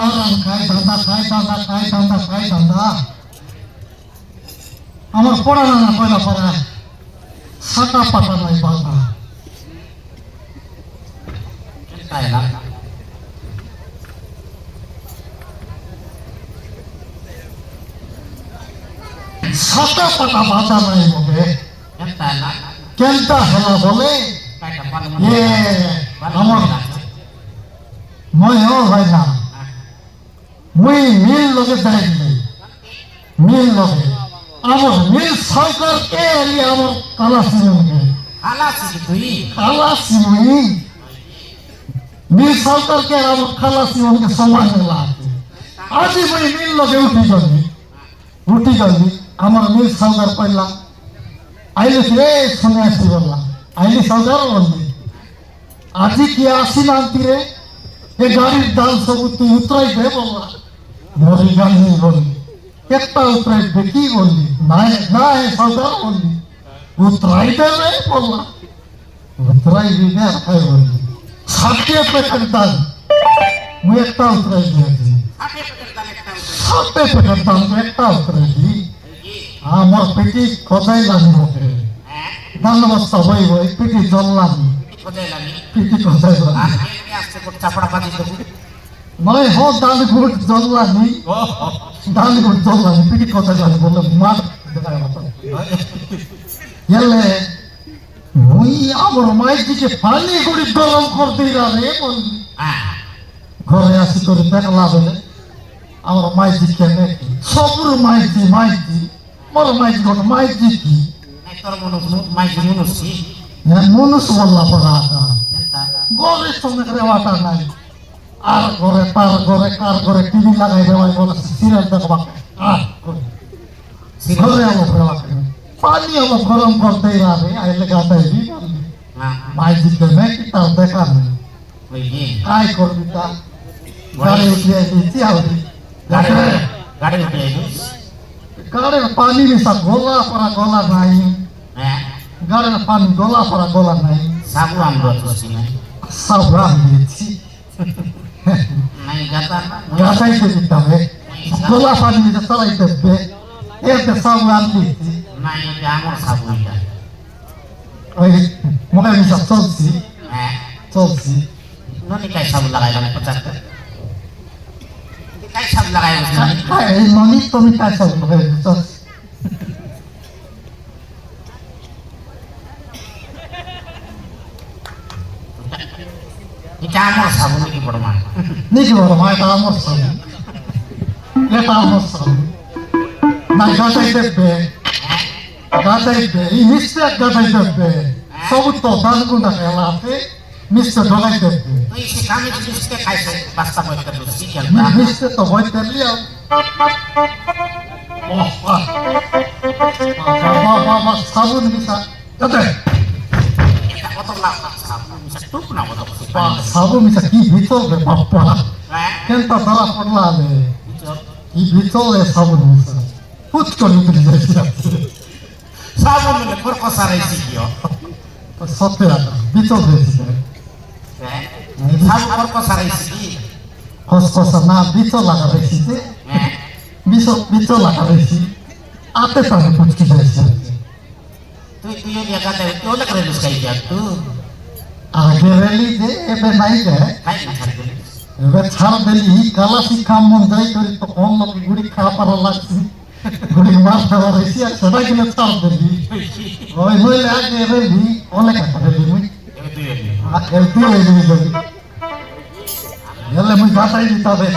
আর খাই ধান্দা খাই ধান্দা খাই ধান্দা খাই ধান্দা আমার পড়া না কয়লা পড়া ছাতা পাতা নাই বাধা ছাতা পাতা বাধা নাই মনে কেনটা হেলা বলে আমার মই হয় না মুই মিল লগে যাই মিল লগে আমার মিল সরকারকে আমার কালাসি কালাসি মিল সরকারকে আমার খালাসি আমাকে সমান আজি মুই মিল লগে উঠি গলি আমার মিল সরকার পাইলাম আইলে রে শুনে আসি বললাম আইলে সরকার বললি আজি কি আসি নামতি রে এ গাড়ির দাম সব তুই উতরাই দে বললা মরি গাড়ি বললি একটা উতরাই দে কি বললি না সরকার বললি উতরাই দে রে বললা উতরাই দিবে খাই বললি 60 টাকার দাম মুই একটা উতরাই দিয়েছি 60 টাকার দাম একটা উতরাই দি আমার পেটি কোথায় লাগি ওকে ধন্যবাদ সবাই ওই পেটি জল লাগি পেটি কোথায় লাগি নয় হ ডাল গুড় জল লাগি ডাল গুড় জল লাগি পেটি কোথায় লাগি বললে মার গেলে মুই আমার মায়ের দিকে পানি গুড়ি গরম করতে রে বললি ঘরে আসি করে দেখলা বলে আমার মায়ের দিকে সবুর মায়ের দি মোর মাইজি কোন মাইজি কি তোর মাইজি মনুষ্য মনুষ্য বললা পড়া গরে সঙ্গে রেওয়াটা নাই আর ঘরে তার ঘরে কার ঘরে টিভি লাগাই দেওয়াই বলে সিরিয়াল দেখবা আর ঘরে আমার রেওয়া পানি আমার গরম করতে রে আইলে গাতাই দি মাইজি কে নাকি তার দেখা নেই কাই করবি তা গাড়ি উঠিয়ে দিচ্ছি আউরি গাড়ি উঠিয়ে দিচ্ছি গাড়ির পানি মিশা গলা নাই গাড়ির পানি গলা নাই সাবরান দিয়েছি গাছাইতে দিতে হবে গলা পানি মিশা চালাই দেবে এতে সাবরান দিয়েছি ওই মোকাই মিশা চলছি সাবু লাগাইলাম এই ননি তুমি কাজ এটা আমার সাবু নাকি বড় মা এটা আমার সাবু না গাছাই দেবে এই মিস্টার গাছাই দেবে সব তো দান গুণা খেলা আছে মিস্টার ঢোকাই দেবে মিস্টার তো ভয় করলি সাবুন মিশা সাবুন মিশা কি ভিতর রে বাপ্পা কেনটা ধরা পড়লা রে কি ভিতরে সাবুন মিশা পুত করে উঠে যাচ্ছে সাবুন মিলে পর কষা রয়েছে কি সত্যি ভিতর রয়েছে কষা না বিচো লাগা বেশিতে বিচো লাগা বেশি আতে পারে পুচকি যাচ্ছে আগে রেলি যে এবে নাই যে এবার ছাড় দিলি কালাসি কাম মন যাই করি তো কম লোক গুড়ি খাওয়া পারা লাগছে গুড়ি মাছ খাওয়া রয়েছি আর সেটা কিনে ছাড় দিলি ওই হইলে আগে রেলি অনেক একটা রেলি মুই গেলে মুই গাছাই দিতে হবে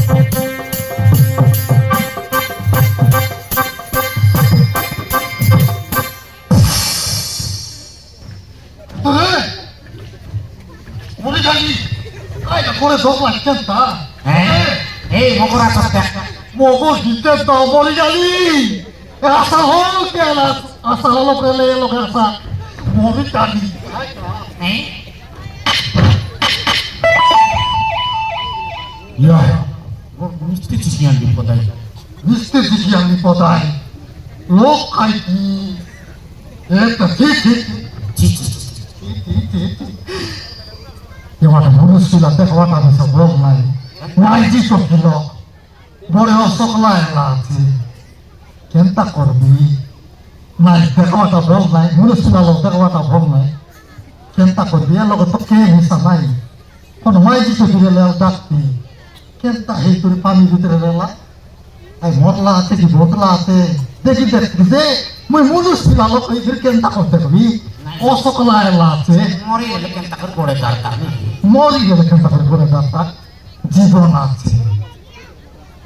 Thank you. বলি খালি আইটা করে দোক লাগছেন তা এই মকরা সত্যা মগো দিতে তো বলি খালি আশা হল কেন আশা হলো প্রেলে লোক আশা মমি টানি ইয়া মিষ্টি চিচিয়ান বিপদাই মিষ্টি দিকে আমি পদাই লোক খাই কি একটা ঠিক ঠিক চিচি এবারে মনুষ্যরা দেখবাটা বেশ রোগ নাই নাই জি চকিল বড় অসকলা এলা আছে কেনটা করবি নাই দেখবাটা ভোগ নাই মনুষ্যরা লোক দেখবাটা ভোগ নাই কেনটা করবি এর লগত তো কে মিশা নাই কোন মাই জি চকিলে লেল ডাকতি কেনটা হেই করে পানি ভিতরে লেলা এই মতলা আছে কি বোতলা আছে দেখি দেখি যে মই মনুষ্যরা লোক এই কেনটা করতে কবি অসকলা এলা আছে মরি গেলে কেনটা করে পড়ে দরকার মরি গেলে কেনটা করে পড়ে দরকার জীবন আছে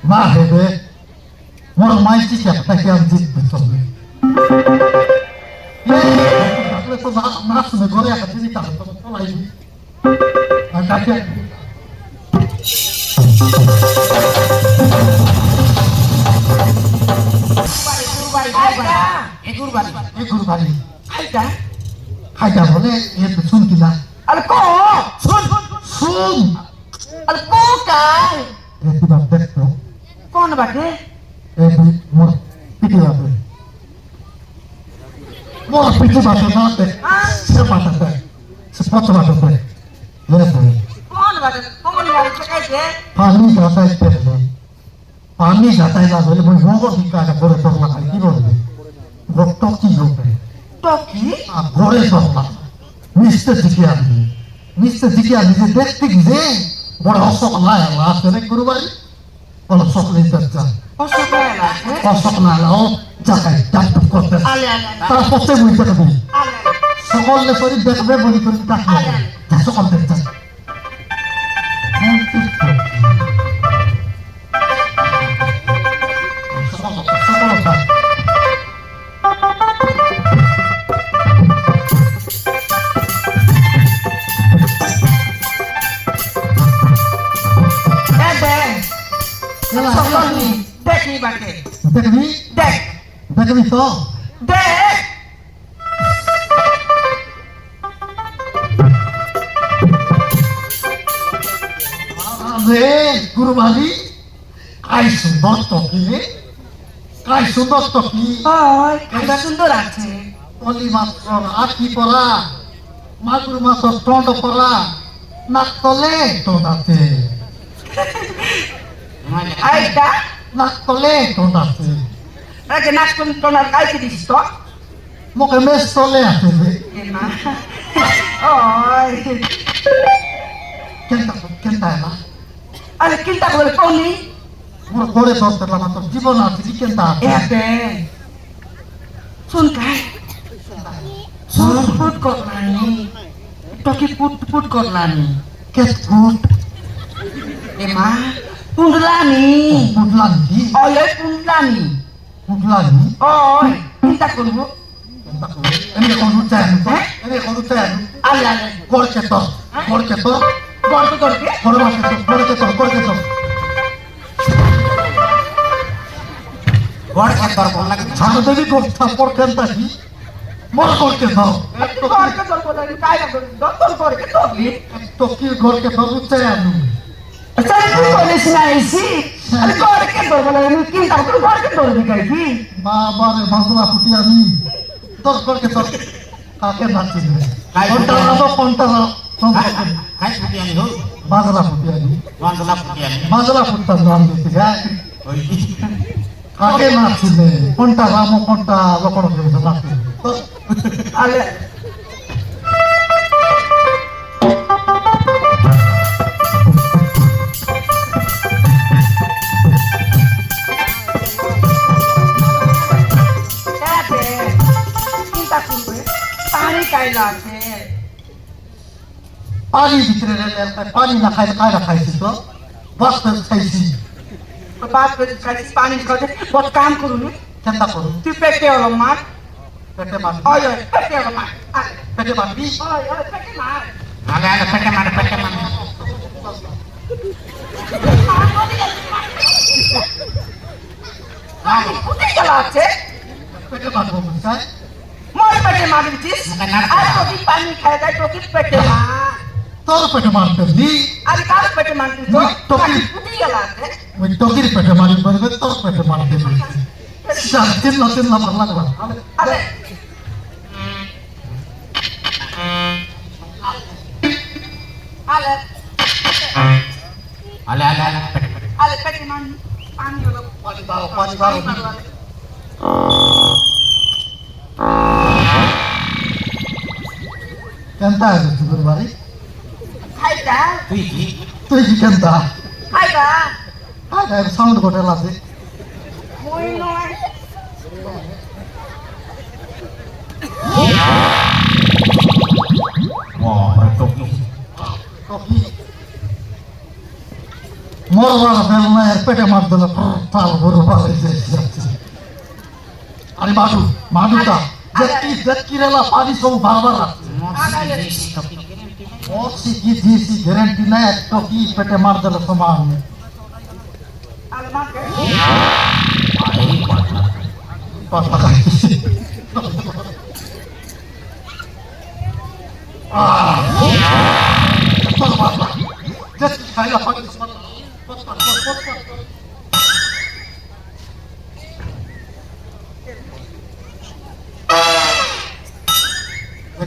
না হেবে মোর মাইটি একটাকে আমি জিততে চলবে থাকলে তো না শুনে ঘরে একটা জিনিস তাহলে তো চলাইবি আর কাকে গুরবাড়ি খাইটা বলে এ তো শুন কিনা আরে কো শুন শুন আরে কো কাই এ তুই দেখতো কোন বাটে এ তুই মোর পিটি বাপে মোর পিটি বাপে না দেখ সে বাটাতে সে পথ বাটাতে এরে তুই কোন বাটে কোন বাটে কাইছে পানি গাতাইতে পানি গাতাই না বলে মই মগর দিকাটা করে তোলা খাই কি বলবে গট্ট কি হবে টকি আর ঘরে তোলা মিস্টার দিকে আমি যে দেখতে কি যে বড় অশোক না এলা আছে রে গুরুবাড়ি বলো সকলে যা অসুবিধা আছে অশোক না এলাও জায়গায় ডাক্তার করতে আলে আলে তারা পথে বুঝতে পারবি আলে সকলে শরীর দেখবে বলি করে ডাক্তার যা সকল দেখতে দেখি বাটে দেখবি দেখ দেখবি তো দেখ রে গুরুবাড়ি কাই সুন্দর তো কি রে কাই সুন্দর তো কি ওই কাটা সুন্দর আছে পলি মাত্র আখি পরা মাগুর মাত্র টন্ড পরা নাক তলে টন আছে আইটা নাক তলে টন আছে আগে নাক কোন তোনার কাইতে দিস তো মুখে মেস তলে আছে রে এমা ওই কেনটা এলা আরে চিন্তা করে কোনি মোর ঘরে ধরতে লাগা তোর জীবন আছে কি কেনটা আছে এতে শুন কাই শুন পুট করলানি টকি পুট করলানি কে ফুট এমা পুndলানি ফুটলানি কি ওই পুndলানি ফুটলানি ওই চিন্তা করব কেনটা করে এনে কোন চাই তো এনে কোন চাই আলে আলে করছে তো গর্ত করকে করছে তো গড় খাতর কোন লাগে ছাড় দেবি করতে পর কেনটা কি মোর করছে তো গড়কে তোর বলে কাই না দত্তর করকে তোলি তো কি ঘরকে সব চাই আমি চল তুই করিস না এসি আরে গড়কে তোর বলে আমি চিন্তা করে গড়কে তোর দিকাইছি বাবারে বাংলা ফুটি আমি তোর করকে তোর কাকে নাচি কোনটা হাই ফুটিয়ানি হো বাংলা ফুটি আমি ওয়ানলা ফুটিয়ানি বাংলা ফুটতাম নাম দিতে যায় ওই কাকে নাচিলে কোনটা রাম কোনটা লকড় নাচিলে আলে চিন্তা করবে পানি কাইলা আছে পানি ভিতরে পানি না খাইলে কায়রা খাইছি তো বাস খাইছি बात করে খাইছিস পানি খাইতে বহুত কাম করুন কেনটা করু তুই পেটে হলো মার পেটে মার ওই ওই পেটে হলো মার পেটে মারবি ওই ওই পেটে মার আলে আলে পেটে মার পেটে আছে পেটে মারবো বুঝায় মোর পেটে মারছিস আর তোকে পানি খায় তাই তোকে পেটে মার তোর পেটে মারতে দি আর কার পেটে মারছিস তো তোকে ফুটি গেল আছে ওই টকির পেটে মারি বলবে তোর পেটে মারতে দি তিন নম্বর লাগবে আরে আরে আরে পেটে মান পানি হলো পানি দাও কেনতা আছে তোর বাড়ি খাইতা তুই কি কেনতা খাইতা সাউন্ড হোটেল আছে মই নয় মরবার ফেল না এর পেটে মার দিল তাল গরু পালাইছে আরে মাদুটা যেতকি রেলা পানি সব বারবার মরছি কি দিয়েছি গ্যারেন্টি নাই একটা কি পেটে মার দিল সমান আর মাকে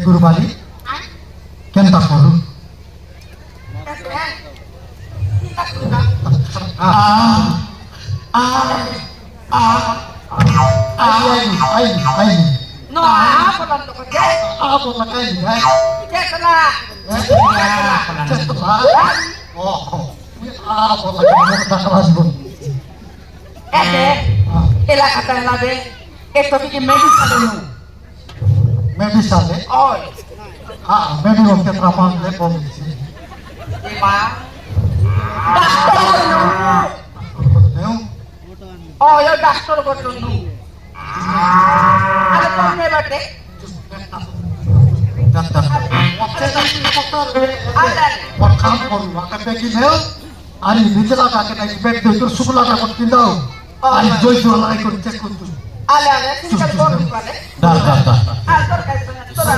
গুরুবালি কেনটা করু আইনি no apa lo que apa makai hai ya salah oh apa lagi nak kelas pun এলা kata labe esto que medicine medicine oi medical ke praman le pomisi Ema Doctor eu oh yo doctor করছো নু আরে কোনে বাটে doctor কাম করু আকে বেকি নেও আর নিচলা কাকে নাই বেক দই তোর শুকলা কা করতে দাও আর জয় জয় লাই করে চেক করতে আলে আলে সিস্টেম কোন দিপালে দা আর তোর কাছে তোরা